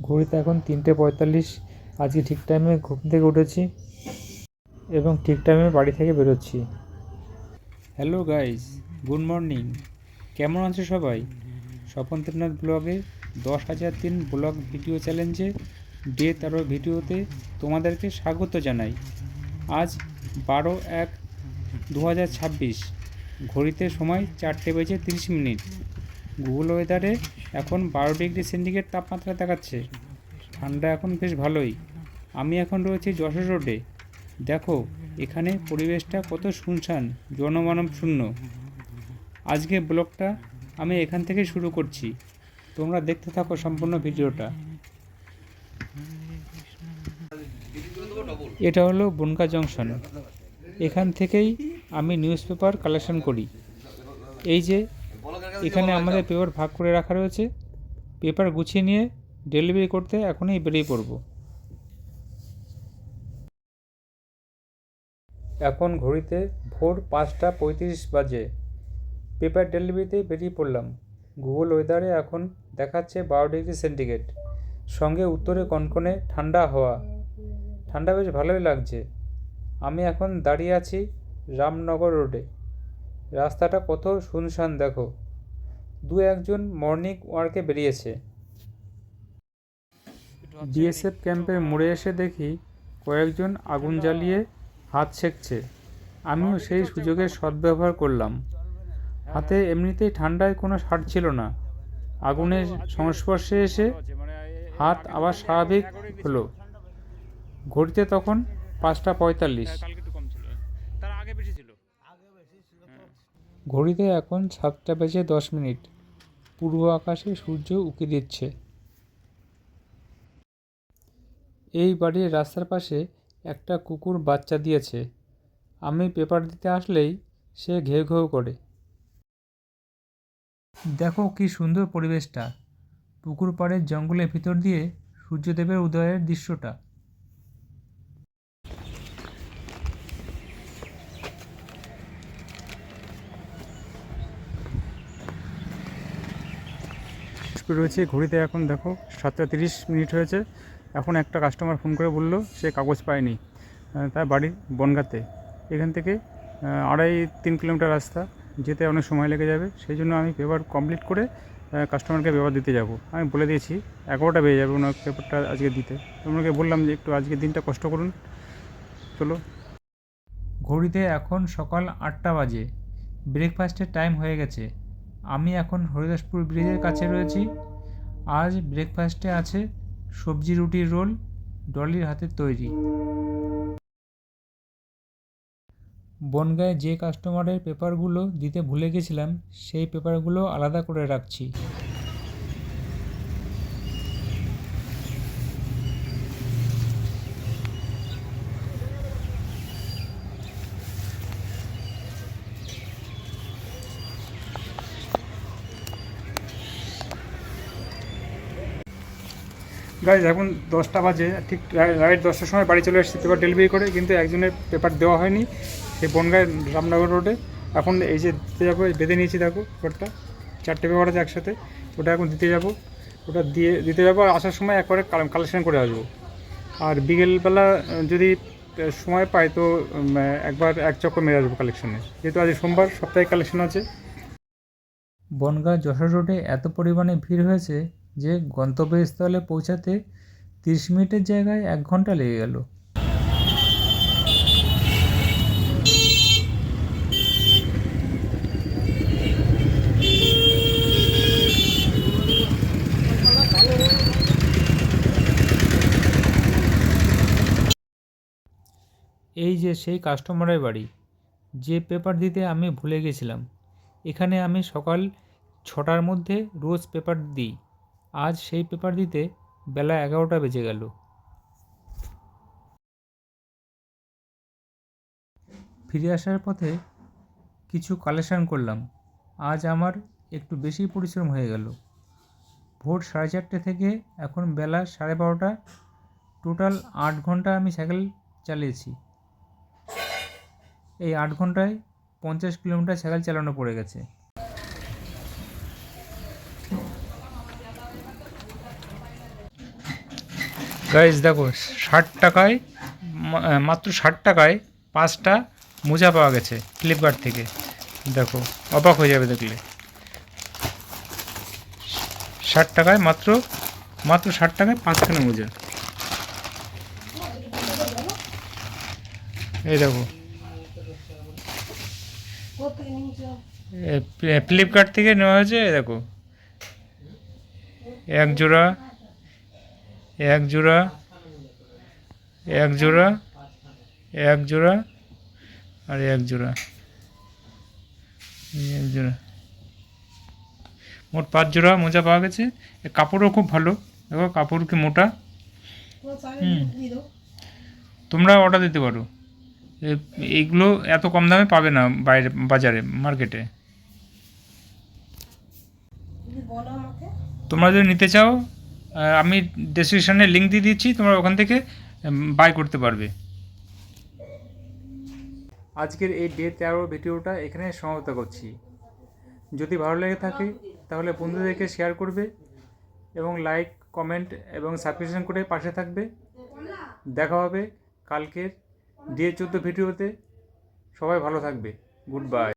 ঘড়িতে এখন 3:45। আজকে ঠিক টাইমে ঘুম থেকে উঠেছি এবং ঠিক টাইমে বাড়ি থেকে বেরোচ্ছি। Hello guys, good morning. কেমন আছো সবাই? স্বপন দেবনাথ ব্লগে 10,000 দিন ব্লগ ভিডিও চ্যালেঞ্জে ডে 13 ভিডিওতে তোমাদেরকে স্বাগত জানাই। আজ 12/1/2026, ঘড়িতে সময় 4:30। গুগল ওয়েদারে এখন 12°C তাপমাত্রা দেখাচ্ছে। ঠান্ডা এখন বেশ ভালোই। আমি এখন রয়েছি যশোর রোডে। দেখো এখানে পরিবেশটা কত শুনশান, জনমানব শূন্য। আজকে ব্লগটা আমি এখান থেকে শুরু করছি, তোমরা দেখতে থাকো সম্পূর্ণ ভিডিওটা। এটা হলো বনগা জংশন। এখান থেকেই আমি নিউজ পেপার কালেকশন করি। এই যে এখানে আমাদের পেপার ভাগ করে রাখা রয়েছে, পেপার গুছিয়ে নিয়ে ডেলিভারি করতে এখনই বেরিয়ে পড়ব। এখন ঘড়িতে ভোর 5:35 বাজে। পেপার ডেলিভারিতে বেরিয়ে পড়লাম। গুগল ওয়েদারে এখন দেখাচ্ছে 12°C, সঙ্গে উত্তরে কনকনে ঠান্ডা হাওয়া। ঠান্ডা বেশ ভালোই লাগছে। আমি এখন দাঁড়িয়ে আছি রামনগর রোডে। রাস্তাটা কত শুনশান দেখো। একজন মর্নিং ওয়ার্কে বেরিয়েছে। বিএসএফ ক্যাম্পের মোড়ে এসে দেখি কয়েকজন আগুন জ্বালিয়ে হাত সেঁকছে। আমিও সেই সুযোগের সদ্ব্যবহার করলাম। হাতে এমনিতেই ঠান্ডায় কোনো ছাড় ছিল না। আগুনের সংস্পর্শে এসে হাত আবার স্বাভাবিক হলো। ঘড়িতে তখন 5:45। ঘড়িতে এখন 7:10। পূর্ব আকাশে সূর্য উঁকি দিচ্ছে। এই বাড়ির রাস্তার পাশে একটা কুকুর বাচ্চা দিয়েছে। আমি পেপার দিতে আসলেই সে ঘেউ ঘেউ করে। দেখো কি সুন্দর পরিবেশটা। পুকুর পাড়ের জঙ্গলের ভিতর দিয়ে সূর্যদেবের উদয়ের দৃশ্যটা। রয়েছে ঘড়িতে এখন দেখো 7:30 হয়েছে। এখন একটা কাস্টমার ফোন করে বলল সে কাগজ পায়নি। তার বাড়ি বনগাঁতে। এখান থেকে 2.5-3 কিলোমিটার রাস্তা, যেতে অনেক সময় লেগে যাবে। সেই জন্য আমি পেপার কমপ্লিট করে কাস্টমারকে পেপার দিতে যাব। আমি বলে দিয়েছি 11টা বেজে যাবে ওনার পেপারটা আজকে দিতে। তোমাকে বললাম যে একটু আজকের দিনটা কষ্ট করুন। চলো। ঘড়িতে এখন সকাল 8টা বাজে। ব্রেকফাস্টের টাইম হয়ে গেছে। আমি এখন হরিদাসপুর ব্রিজের কাছে রয়েছি। আজ ব্রেকফাস্টে আছে সবজি রুটির রোল, ডলির হাতের তৈরি। বনগাঁয়ে যে কাস্টমারের পেপারগুলো দিতে ভুলে গেছিলাম, সেই পেপারগুলো আলাদা করে রাখছি। গাইজ এখন 10টা বাজে। ঠিক রাইট 10টার সময় বাড়ি চলে এসেছি পেপার ডেলিভারি করে, কিন্তু একজনের পেপার দেওয়া হয়নি। সেই বনগাঁয়ের রামনগর রোডে। এখন এই যে দিতে যাবো, বেঁধে নিয়েছি দেখো পেপারটা। 4টে পেপার আছে একসাথে। ওটা এখন দিতে যাব। ওটা দিতে যাবো আর আসার সময় একবারে কালেকশন করে আসবো। আর বিকেলবেলা যদি সময় পাই তো একবার এক চক্কর মেরে আসবো কালেকশনে, যেহেতু আজ সোমবার, সাপ্তাহিক কালেকশন আছে। বনগাঁ যশোর রোডে এত পরিমাণে ভিড় হয়েছে যে গন্তব্যস্থলে পৌঁছাতে 30 মিনিটের জায়গায় 1 ঘন্টা লেগে গেল। এই যে সেই কাস্টমারের বাড়ি, যে পেপার দিতে আমি ভুলে গেছিলাম। এখানে আমি সকাল 6টার মধ্যে রোজ পেপার দিই। আজ সেই পেপার দিতে বেলা 11টা বেজে গেল। ফিরে আসার পথে কিছু কালেকশন করলাম। আজ আমার একটু বেশি পরিশ্রম হয়ে গেল। ভোর 4:30 থেকে এখন বেলা 12:30, টোটাল 8 ঘন্টা আমি সাইকেল চালিয়েছি। এই 8 ঘন্টায় 50 কিলোমিটার সাইকেল চালানো পড়ে গেছে। গাইজ দেখো 60 টাকায় মাত্র 60 টাকায় 5টা মোজা পাওয়া গেছে ফ্লিপকার্ট থেকে। দেখো অবাক হয়ে যাবে দেখলে। 60 টাকায় মাত্র 60 টাকায় 5খানা মোজা। এই দেখো ফ্লিপকার্ট থেকে নেওয়া হয়েছে। এই দেখো এক জোড়া এক জোড়া এক জোড়া এক জোড়া আর এক জোড়া এক জোড়া, মোট 5 জোড়া মোজা পাওয়া গেছে। এর কাপড়ও খুব ভালো, দেখো কাপড় কি মোটা। তোমরা অর্ডার দিতে পারো, এইগুলো এত কম দামে পাবে না বাইরে বাজারে মার্কেটে। তোমরা যদি নিতে চাও আমি ডেসক্রিপশানে লিঙ্ক দিয়ে দিচ্ছি, তোমরা ওখান থেকে বাই করতে পারবে। আজকের এই ডে 13 ভিডিওটা এখানে সমাপ্ত করছি। যদি ভালো লেগে থাকে তাহলে বন্ধুদেরকে শেয়ার করবে এবং লাইক কমেন্ট এবং সাবস্ক্রিপশন করে পাশে থাকবে। দেখা হবে কালকের ডে 14 ভিডিওতে। সবাই ভালো থাকবে। Good bye.